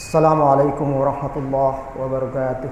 Assalamualaikum warahmatullahi wabarakatuh.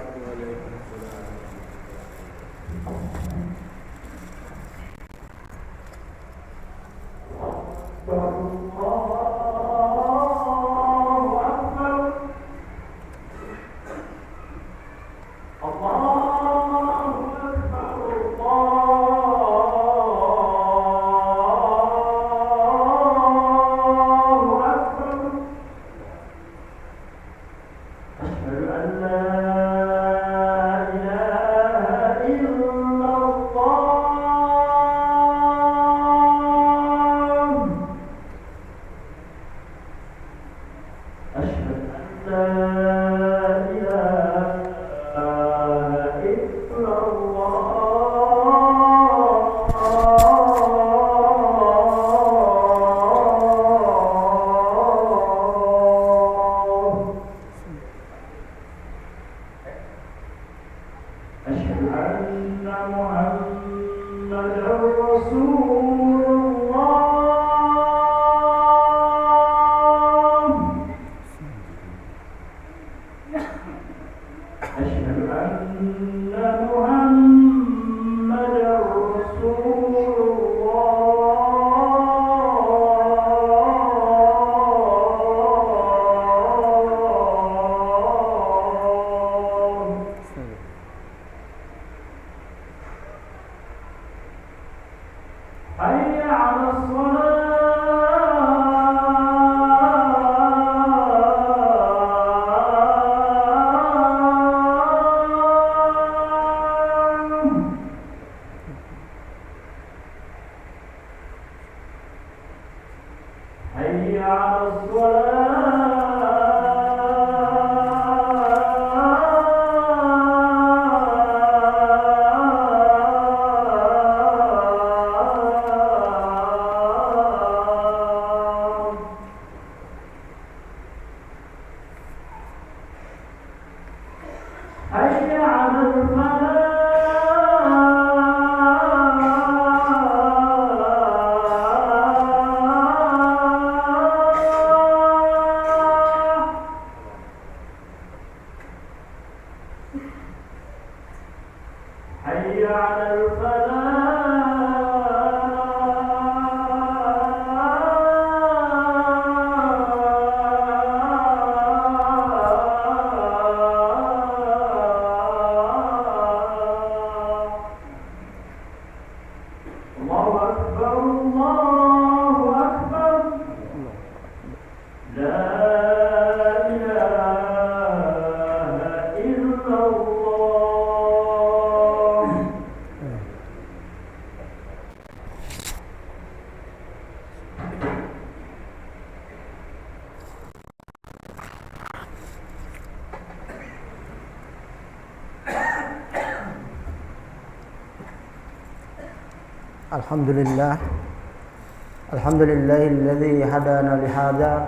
Alhamdulillahilladzi hadana lihadza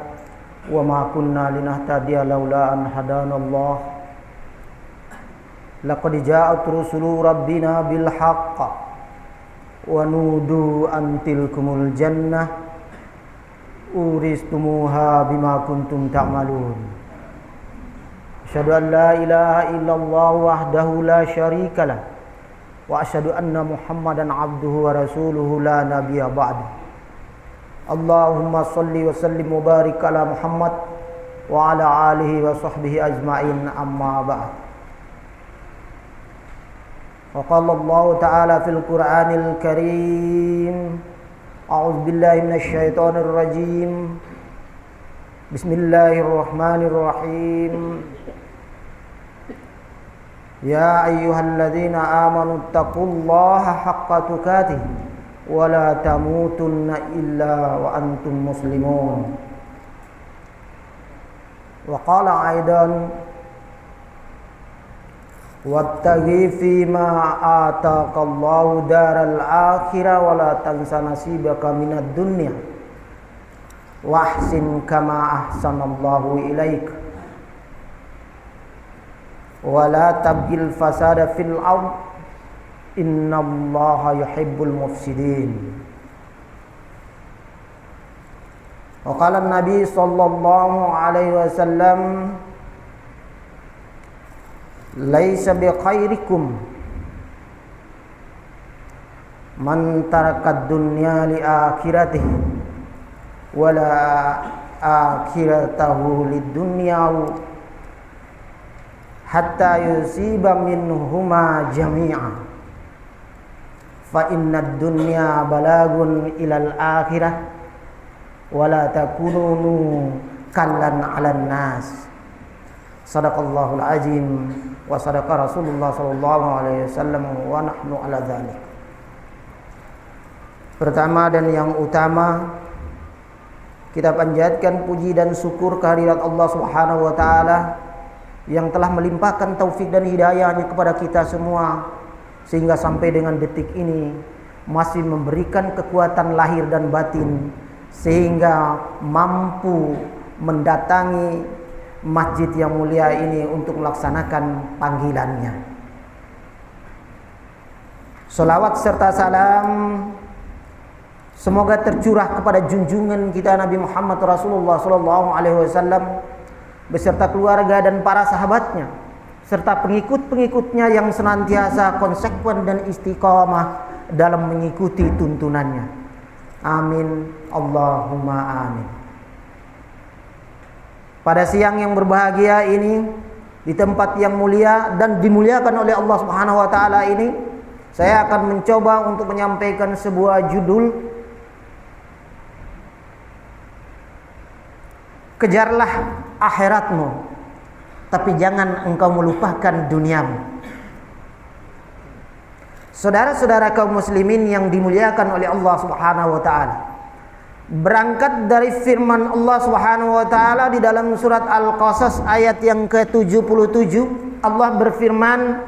wa ma kunna linahtadiya laula an hadanallah. Laqad ja'at rusulu rabbina bil haqq wa nudu an tilkumul jannah uristumuha bima kuntum ta'malun. Asyhadu an la ilaha illallah wahdahu la syarikalah wa asyhadu anna Muhammadan abduhu wa rasuluhu la nabiyya ba'da. Allahumma shalli wa sallim wa barik ala Muhammad wa ala alihi wa sahbihi ajma'in, amma ba'd. Wa qala Allah ta'ala fil Qur'anil Karim, a'udzu billahi minasy syaithanir rajim. Bismillahirrahmanirrahim. Ya ayyuhalladzina amanu taqullaha haqqa tuqatih wa la tamutunna illa wa antum muslimun. Wa qala aidan wattaqi fima ataqallahu daral akhirah wa la tansa nasibaka minad dunya wahsin kama ahsanallahu ilaika wala tabgil fasada fil ard innallaha yuhibbul mufsidin. Wa qala an-nabi sallallahu alaihi wasallam laisa bi khairikum man tarakad dunya li akhiratihi wala akhiratahu lid dunyahu hatta yusiba minhuma jami'a fa inna dunya balagun ilal akhirah wala takunu kallan 'alan nas. Sadaqallahul azim wa sadaqa Rasulullah sallallahu alaihi wasallam wa nahnu ala dzalik. Pertama dan yang utama, kita panjatkan puji dan syukur kehadirat Allah Subhanahu wa taala yang telah melimpahkan taufik dan hidayahnya kepada kita semua sehingga sampai dengan detik ini masih memberikan kekuatan lahir dan batin sehingga mampu mendatangi masjid yang mulia ini untuk melaksanakan panggilannya. Salawat serta salam semoga tercurah kepada junjungan kita Nabi Muhammad Rasulullah sallallahu alaihi wasallam beserta keluarga dan para sahabatnya serta pengikut-pengikutnya yang senantiasa konsekuen dan istiqamah dalam mengikuti tuntunannya. Amin Allahumma amin. Pada siang yang berbahagia ini, di tempat yang mulia dan dimuliakan oleh Allah Subhanahu wa taala ini, saya akan mencoba untuk menyampaikan sebuah judul, kejarlah akhiratmu, tapi jangan engkau melupakan duniamu. Saudara-saudara kaum muslimin yang dimuliakan oleh Allah Subhanahu wa taala, berangkat dari firman Allah Subhanahu wa taala di dalam surat Al-Qasas ayat yang ke-77, Allah berfirman,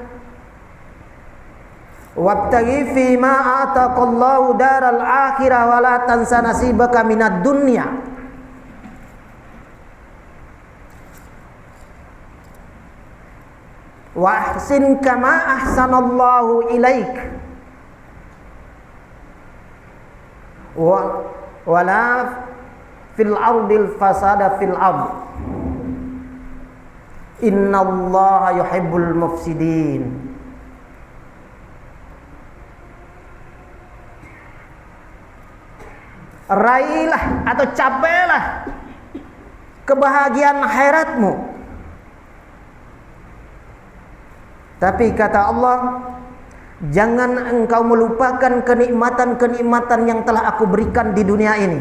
"Wabtaghi fima ataqallahu daral akhirah wa la tansa nasibaka minad dunya." Wa ahsin kama ahsanallahu ilaik. Wala fil ardil fasada fil ard. Innallaha yuhibbul mufsidin. Raihlah atau capailah kebahagiaan akhiratmu. Tapi kata Allah, jangan engkau melupakan kenikmatan-kenikmatan yang telah aku berikan di dunia ini.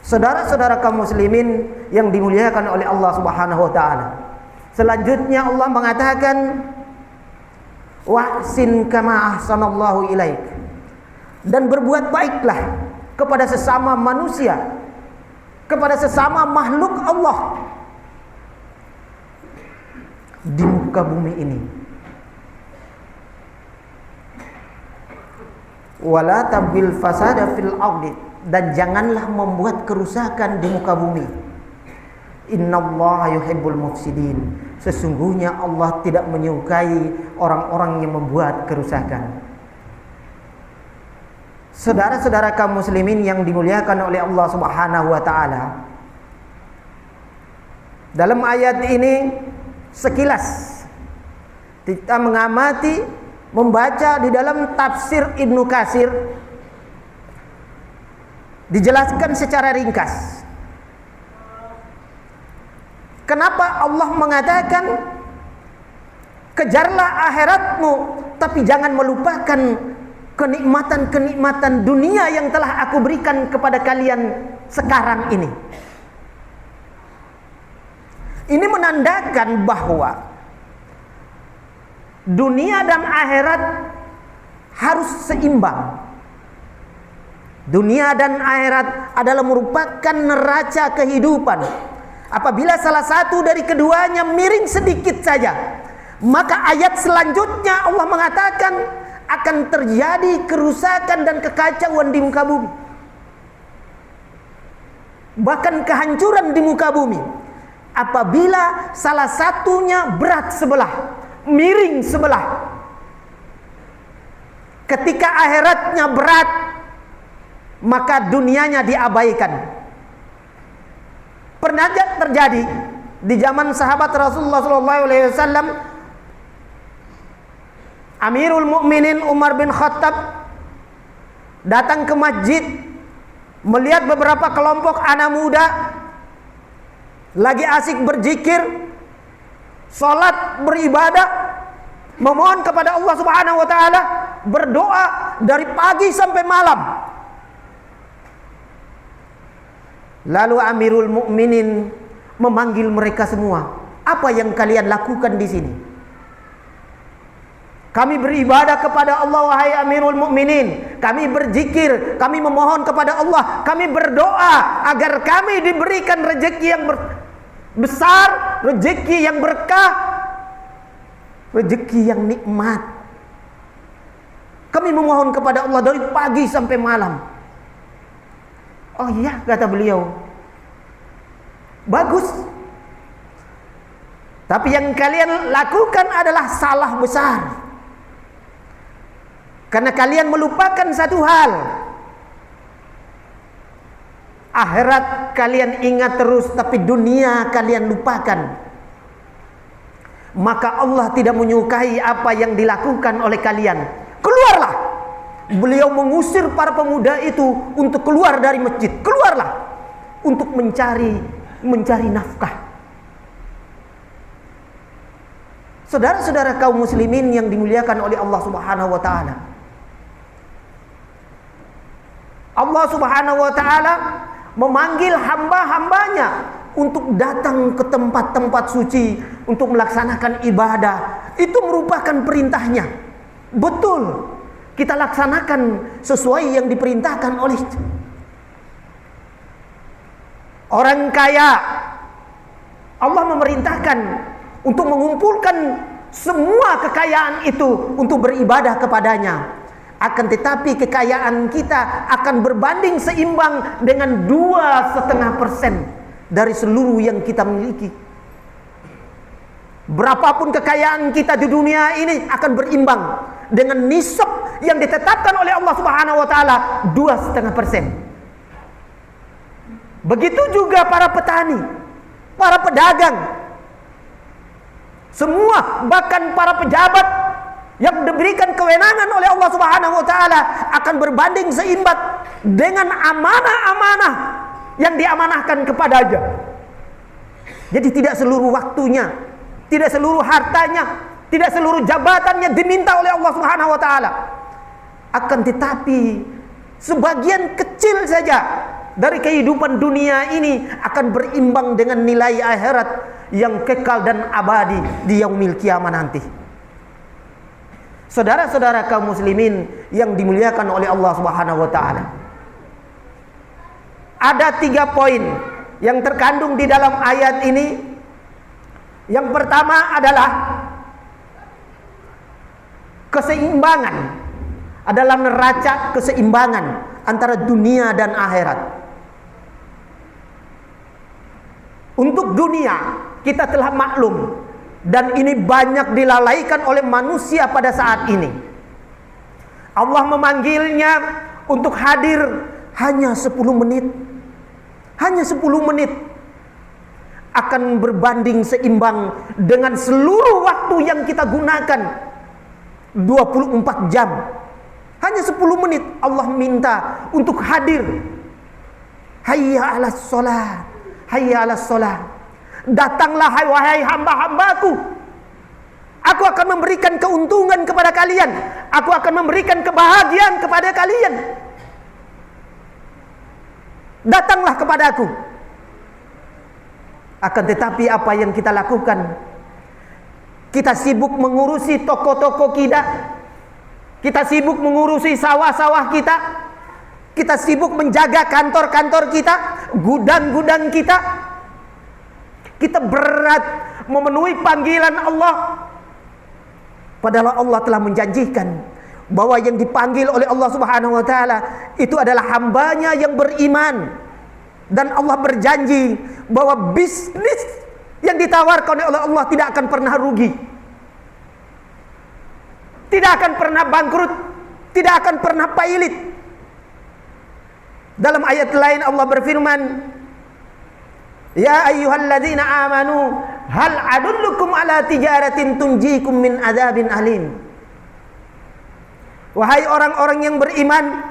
Saudara-saudara kaum muslimin yang dimuliakan oleh Allah Subhanahu wa taala. Selanjutnya Allah mengatakan, "Wahsin kama ahsanallahu ilaik." Dan berbuat baiklah kepada sesama manusia, kepada sesama makhluk Allah di muka bumi ini. Wala tabil fasada fil ardi, dan janganlah membuat kerusakan di muka bumi. Innallaha yuhibbul mufsidin, sesungguhnya Allah tidak menyukai orang-orang yang membuat kerusakan. Saudara-saudara kaum muslimin yang dimuliakan oleh Allah Subhanahu wa taala, dalam ayat ini sekilas kita mengamati, membaca di dalam tafsir Ibnu Katsir, dijelaskan secara ringkas kenapa Allah mengatakan kejarlah akhiratmu tapi jangan melupakan kenikmatan-kenikmatan dunia yang telah aku berikan kepada kalian sekarang ini. Ini menandakan bahwa dunia dan akhirat harus seimbang. Dunia dan akhirat adalah merupakan neraca kehidupan. Apabila salah satu dari keduanya miring sedikit saja, maka ayat selanjutnya Allah mengatakan akan terjadi kerusakan dan kekacauan di muka bumi. Bahkan kehancuran di muka bumi apabila salah satunya berat sebelah, miring sebelah. Ketika akhiratnya berat, maka dunianya diabaikan. Pernah terjadi di zaman sahabat Rasulullah SAW, Amirul Mukminin Umar bin Khattab datang ke masjid, melihat beberapa kelompok anak muda lagi asik berzikir, salat, beribadah, memohon kepada Allah Subhanahu wa taala, berdoa dari pagi sampai malam. Lalu Amirul Mukminin memanggil mereka semua. Apa yang kalian lakukan di sini? Kami beribadah kepada Allah, wahai Amirul Mukminin. Kami berzikir, kami memohon kepada Allah, kami berdoa agar kami diberikan rezeki yang besar, rezeki yang berkah, rezeki yang nikmat. Kami memohon kepada Allah dari pagi sampai malam. Oh iya, kata beliau, bagus. Tapi yang kalian lakukan adalah salah besar. Karena kalian melupakan satu hal. Akhirat kalian ingat terus, tapi dunia kalian lupakan. Maka Allah tidak menyukai apa yang dilakukan oleh kalian. Keluarlah. Beliau mengusir para pemuda itu untuk keluar dari masjid. Keluarlah untuk mencari nafkah. Saudara-saudara kaum muslimin yang dimuliakan oleh Allah Subhanahu wa taala. Allah Subhanahu wa taala memanggil hamba-hambanya untuk datang ke tempat-tempat suci untuk melaksanakan ibadah. Itu merupakan perintahnya. Betul, kita laksanakan sesuai yang diperintahkan oleh orang kaya. Allah memerintahkan untuk mengumpulkan semua kekayaan itu untuk beribadah kepadanya. Akan tetapi kekayaan kita akan berbanding seimbang dengan 2,5% dari seluruh yang kita miliki. Berapapun kekayaan kita di dunia ini akan berimbang dengan nisab yang ditetapkan oleh Allah Subhanahu wa taala, 2,5%. Begitu juga para petani, para pedagang, semua, bahkan para pejabat yang diberikan kewenangan oleh Allah Subhanahu wa taala akan berbanding seimbang dengan amanah-amanah yang diamanahkan kepadanya. Jadi tidak seluruh waktunya, tidak seluruh hartanya, tidak seluruh jabatannya diminta oleh Allah Subhanahu wa taala. Akan tetapi sebagian kecil saja dari kehidupan dunia ini akan berimbang dengan nilai akhirat yang kekal dan abadi di yaumil kiamah nanti. Saudara-saudara kaum muslimin yang dimuliakan oleh Allah Subhanahu wa taala. Ada 3 poin yang terkandung di dalam ayat ini. Yang pertama adalah keseimbangan, adalah neraca keseimbangan antara dunia dan akhirat. Untuk dunia kita telah maklum, dan ini banyak dilalaikan oleh manusia pada saat ini. Allah memanggilnya untuk hadir hanya 10 menit. Hanya 10 menit akan berbanding seimbang dengan seluruh waktu yang kita gunakan 24 jam. Hanya 10 menit Allah minta untuk hadir. Hayya 'alas shalah, hayya 'alas shalah. Datanglah wahai hamba-hambaku. Aku akan memberikan keuntungan kepada kalian. Aku akan memberikan kebahagiaan kepada kalian. Datanglah kepadaku. Akan tetapi apa yang kita lakukan? Kita sibuk mengurusi toko-toko kita. Kita sibuk mengurusi sawah-sawah kita. Kita sibuk menjaga kantor-kantor kita, gudang-gudang kita. Kita berat memenuhi panggilan Allah. Padahal Allah telah menjanjikan bahwa yang dipanggil oleh Allah Subhanahu wa taala itu adalah hambanya yang beriman. Dan Allah berjanji bahwa bisnis yang ditawarkan oleh Allah tidak akan pernah rugi. Tidak akan pernah bangkrut, tidak akan pernah pailit. Dalam ayat lain Allah berfirman, Ya ayyuhalladzina amanu hal adullukum ala tijaratin tunjikum min adzabin alim. Wahai orang-orang yang beriman,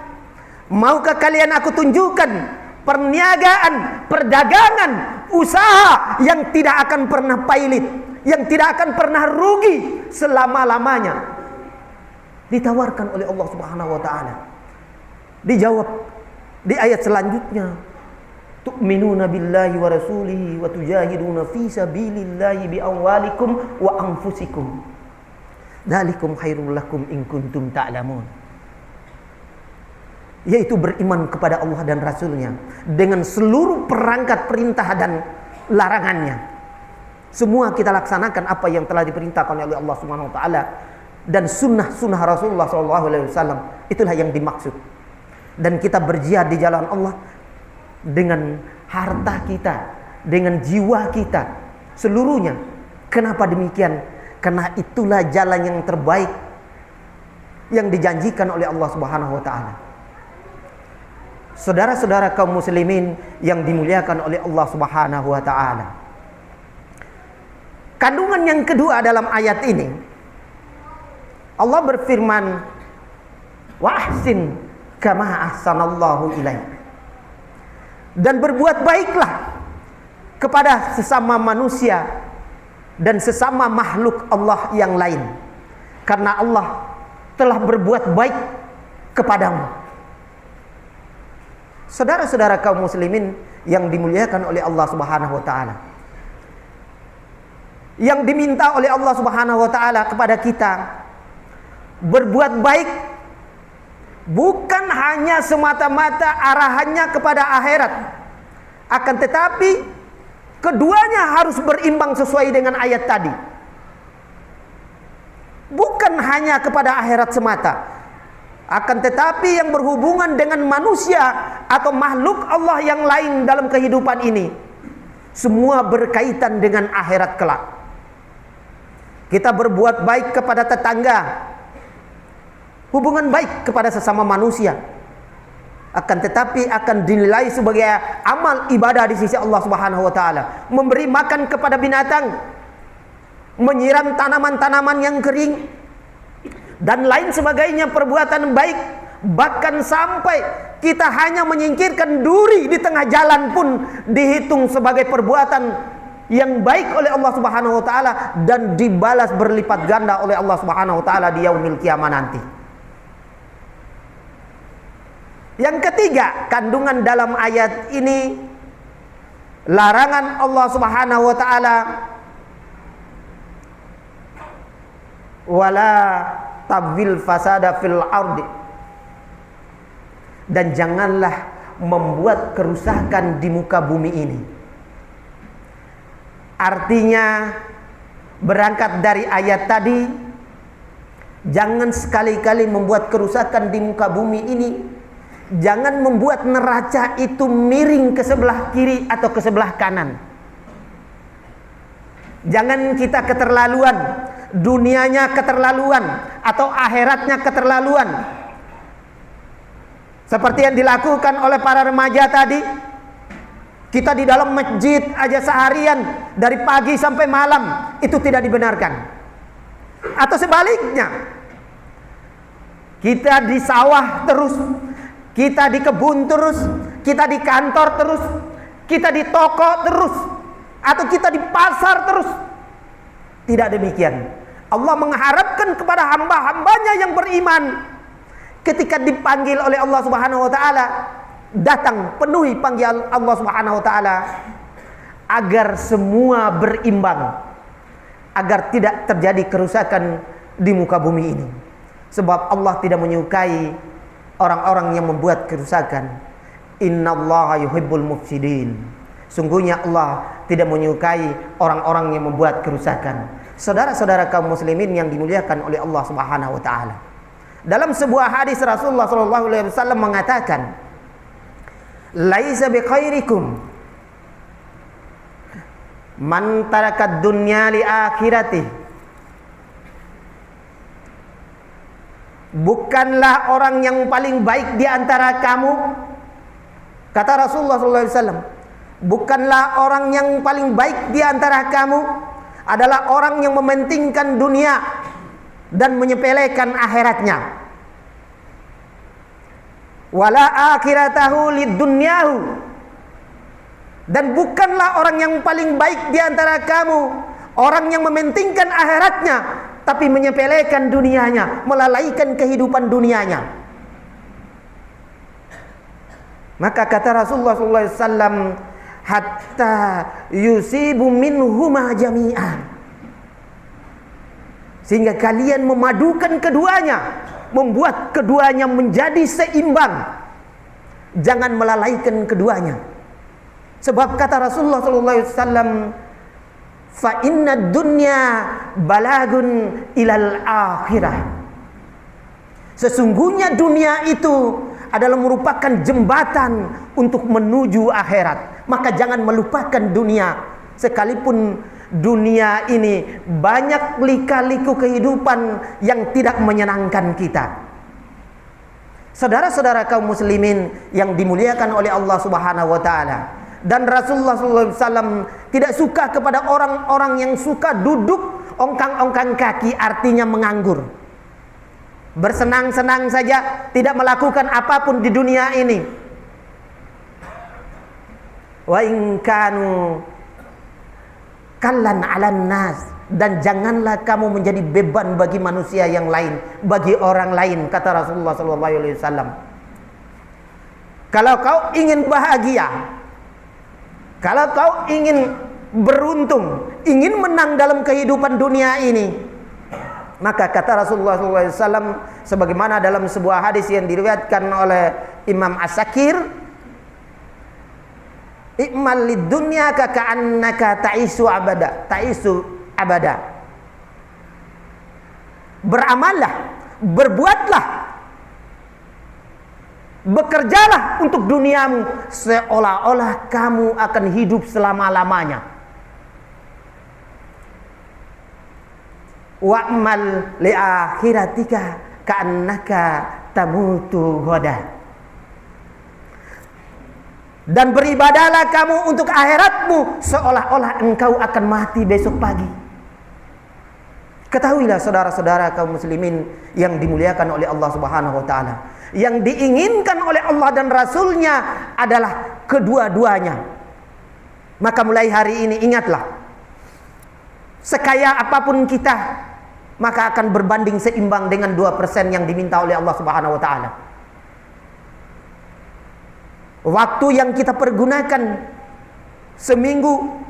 maukah kalian aku tunjukkan perniagaan, perdagangan, usaha yang tidak akan pernah pailit, yang tidak akan pernah rugi selama-lamanya? Ditawarkan oleh Allah Subhanahu wa taala. Dijawab di ayat selanjutnya, tu'minuna billahi wa rasulihi wa tujahiduna fi sabilillahi bi amwalikum wa anfusikum. Dzalikum khairul lakum in kuntum ta'lamun. Yaitu beriman kepada Allah dan Rasulnya dengan seluruh perangkat perintah dan larangannya. Semua kita laksanakan apa yang telah diperintahkan oleh Allah Subhanahu wa taala dan sunnah-sunnah Rasulullah SAW. Itulah yang dimaksud. Dan kita berjihad di jalan Allah dengan harta kita, dengan jiwa kita, seluruhnya. Kenapa demikian? Karena itulah jalan yang terbaik yang dijanjikan oleh Allah Subhanahu wa taala. Saudara-saudara kaum muslimin yang dimuliakan oleh Allah Subhanahu wa taala. Kandungan yang kedua dalam ayat ini, Allah berfirman, "Wa ahsin kama ahsanallahu ilaik." Dan berbuat baiklah kepada sesama manusia dan sesama makhluk Allah yang lain, karena Allah telah berbuat baik kepadamu. Saudara-saudara kaum muslimin yang dimuliakan oleh Allah Subhanahu wa taala, yang diminta oleh Allah Subhanahu wa taala kepada kita berbuat baik bukan hanya semata-mata arahannya kepada akhirat, akan tetapi keduanya harus berimbang sesuai dengan ayat tadi. Bukan hanya kepada akhirat semata, akan tetapi yang berhubungan dengan manusia atau makhluk Allah yang lain dalam kehidupan ini, semua berkaitan dengan akhirat kelak. Kita berbuat baik kepada tetangga, hubungan baik kepada sesama manusia, akan tetapi akan dinilai sebagai amal ibadah di sisi Allah Subhanahu wa taala. Memberi makan kepada binatang, menyiram tanaman-tanaman yang kering, dan lain sebagainya perbuatan baik. Bahkan sampai kita hanya menyingkirkan duri di tengah jalan pun dihitung sebagai perbuatan yang baik oleh Allah Subhanahu wa taala dan dibalas berlipat ganda oleh Allah Subhanahu wa taala di yaumil kiamah nanti. Yang ketiga, kandungan dalam ayat ini, larangan Allah Subhanahu wa taala, wala tabghil fasada fil ardi, dan janganlah membuat kerusakan di muka bumi ini. Artinya, berangkat dari ayat tadi, jangan sekali-kali membuat kerusakan di muka bumi ini. Jangan membuat neraca itu miring ke sebelah kiri atau ke sebelah kanan. Jangan kita keterlaluan, dunianya keterlaluan atau akhiratnya keterlaluan. Seperti yang dilakukan oleh para remaja tadi. Kita di dalam masjid aja seharian dari pagi sampai malam, itu tidak dibenarkan. Atau sebaliknya, kita di sawah terus, kita di kebun terus, kita di kantor terus, kita di toko terus, atau kita di pasar terus. Tidak demikian. Allah mengharapkan kepada hamba-hambanya yang beriman, ketika dipanggil oleh Allah Subhanahu wa taala, datang penuhi panggilan Allah Subhanahu wa taala agar semua berimbang, agar tidak terjadi kerusakan di muka bumi ini. Sebab Allah tidak menyukai orang-orang yang membuat kerusakan. Innallaha yuhibbul mufsidin. Sungguhnya Allah tidak menyukai orang-orang yang membuat kerusakan. Saudara-saudara kaum muslimin yang dimuliakan oleh Allah Subhanahu wa taala, dalam sebuah hadis Rasulullah SAW mengatakan, laisa bikhairikum man tarakad dunya li akhirati. Bukanlah orang yang paling baik di antara kamu, kata Rasulullah SAW, Bukanlah orang yang paling baik di antara kamu adalah orang yang mementingkan dunia dan menyepelekan akhiratnya. Wala akhiratahu lidunyahu. Dan bukanlah orang yang paling baik di antara kamu orang yang mementingkan akhiratnya tapi menyepelekan dunianya, melalaikan kehidupan dunianya. Maka kata Rasulullah SAW, hatta yusibu minhuma jami'an, sehingga kalian memadukan keduanya, membuat keduanya menjadi seimbang. Jangan melalaikan keduanya. Sebab kata Rasulullah SAW, fa inna dunya balagun ilal akhirah. Sesungguhnya dunia itu adalah merupakan jembatan untuk menuju akhirat. Maka jangan melupakan dunia, sekalipun dunia ini banyak lika-liku kehidupan yang tidak menyenangkan kita. Saudara-saudara kaum muslimin yang dimuliakan oleh Allah Subhanahu wa taala, dan Rasulullah SAW tidak suka kepada orang-orang yang suka duduk ongkang-ongkang kaki, artinya menganggur, bersenang-senang saja, tidak melakukan apapun di dunia ini. Wa in kanu kallan 'alan nas, dan janganlah kamu menjadi beban bagi manusia yang lain, bagi orang lain, kata Rasulullah SAW. Kalau kau ingin bahagia, kalau kau ingin beruntung, ingin menang dalam kehidupan dunia ini, maka kata Rasulullah SAW, sebagaimana dalam sebuah hadis yang diriwayatkan oleh Imam As-Sakir, i'mal lid dunya ka'annaka ta'isu abada. Beramallah, berbuatlah, bekerjalah untuk duniamu seolah-olah kamu akan hidup selama-lamanya. Wa'mal li akhiratika ka'annaka tamutu ghadan. Dan beribadahlah kamu untuk akhiratmu seolah-olah engkau akan mati besok pagi. Ketahuilah saudara-saudara kaum muslimin yang dimuliakan oleh Allah Subhanahu wa taala, yang diinginkan oleh Allah dan Rasulnya adalah kedua-duanya. Maka mulai hari ini ingatlah, sekaya apapun kita, maka akan berbanding seimbang dengan 2% yang diminta oleh Allah Subhanahu wa taala. Waktu yang kita pergunakan seminggu,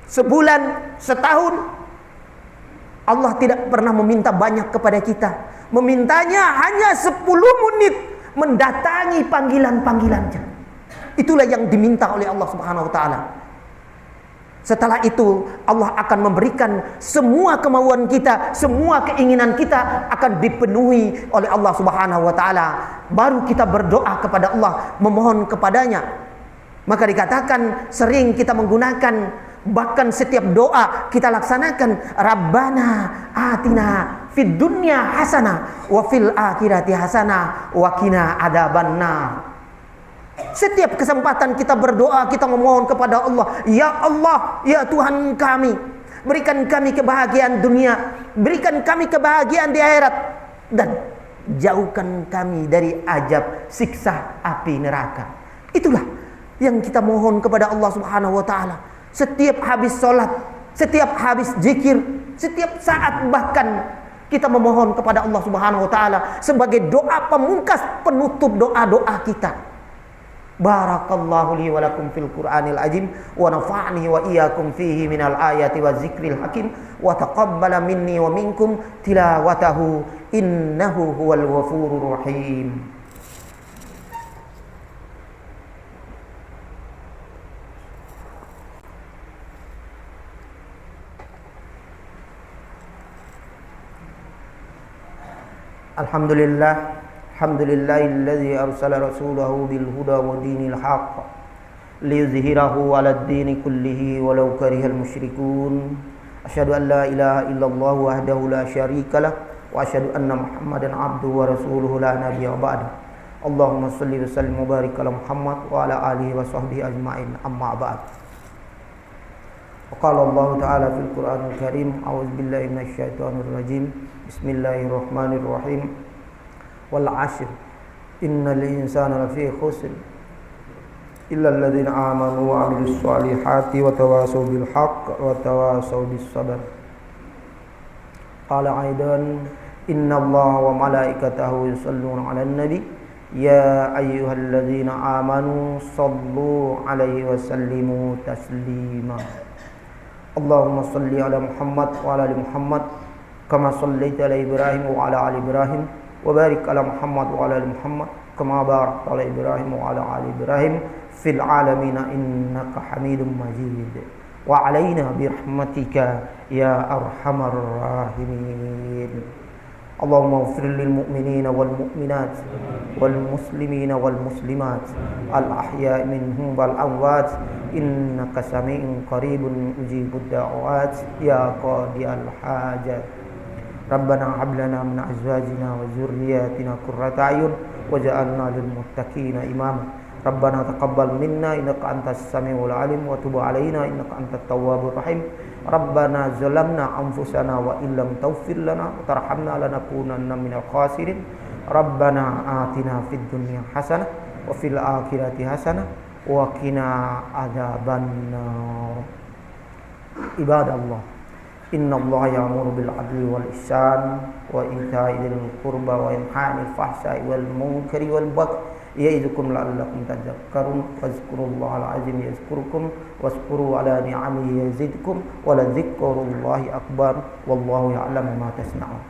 sebulan, setahun, Allah tidak pernah meminta banyak kepada kita. Memintanya hanya 10 menit mendatangi panggilan-panggilannya. Itulah yang diminta oleh Allah Subhanahu wa taala. Setelah itu Allah akan memberikan semua kemauan kita, semua keinginan kita akan dipenuhi oleh Allah Subhanahu wa taala. Baru kita berdoa kepada Allah, memohon kepadanya. Maka dikatakan sering kita menggunakan, bahkan setiap doa kita laksanakan, Rabbana atina fid dunya hasanah wa fil akhirati hasanah wa qina adzabannar. Setiap kesempatan kita berdoa, kita memohon kepada Allah, ya Allah, ya Tuhan kami, berikan kami kebahagiaan dunia, berikan kami kebahagiaan di akhirat, dan jauhkan kami dari azab siksa api neraka. Itulah yang kita mohon kepada Allah Subhanahu wa taala. Setiap habis sholat, setiap habis zikir, setiap saat bahkan kita memohon kepada Allah Subhanahu wa taala sebagai doa pemungkas, penutup doa-doa kita. Barakallahu li wa lakum fil Qur'anil azim wa nafa'ani wa iyyakum fihi minal ayati wa zikril hakim wa taqabbala minni wa minkum tilawatahu innahu huwal ghafurur rahim. Alhamdulillah, alhamdulillahilladzi arsala rasulahu bil huda wa dinil haqq liyuzhirahu 'alad dini kullihi walau karihal musyrikun. Asyhadu an la ilaha illallah wahdahu la syarikalah wa asyhadu anna Muhammadan abduhu wa rasuluhu la nabiyya ba'da. Allahumma salli wa sallim wa barik ala Muhammad wa ala alihi wa sahbihi ajma'in, amma ba'd. Qala Allah Ta'ala fil Qur'anil Karim, a'udzu billahi minasy syaithanir rajim. Bismillahirrahmanirrahim. Wal 'ashr innal insana lafi khusr illa alladziina aamanu wa 'amilus shalihati wa tawassaw bil haqq wa tawassaw bis sabr. Qala aidan innallaha wa malaikatahu yusholluna 'alan nabi ya ayyuhalladzina amanu sallu 'alaihi wa sallimu taslima. Allahumma salli ala Muhammad wa ala ali Muhammad kama sallaita ala Ibrahim wa ala ali Ibrahim wa barik ala Muhammad wa ala ali Muhammad kama barakta ala Ibrahim wa ala ali Ibrahim fil alamin innaka Hamidum Majid. Wa alaina bi rahmatika ya arhamar rahimin. Allahumma ighfir lil mu'minina wal mu'minat wal muslimina wal muslimat al ahya'i minhum wal amwat innaka sami'un qaribun mujibud da'awat ya qadiyal hajat. Rabbana hab lana min azwajina wa dhurriyyatina qurrata a'yun waj'alna lil muttaqina imama. Rabbana taqabbal minna innaka antas samiul alim wa tub alaina innaka antat tawwabur rahim. Rabbana zalamna anfusana wa illam taghfir lana wa tarhamna lanakunanna minal khasirin. Rabbana atina fid dunya hasanah wa fil akhirati hasanah wa qina adzabannar. Ibadallah, innallaha ya'muru bil adli wal ihsan wa ita'i dzil qurba wa yanha 'anil fahsya'i wal munkari wal baghi ya'idukum la'allakum tadhakkarun. Fadhkurullahal azim yazkurkum washkuru ala ni'amihi yazidkum wa la dzikrullahi akbar wallahu ya'lamu ma tasna'un.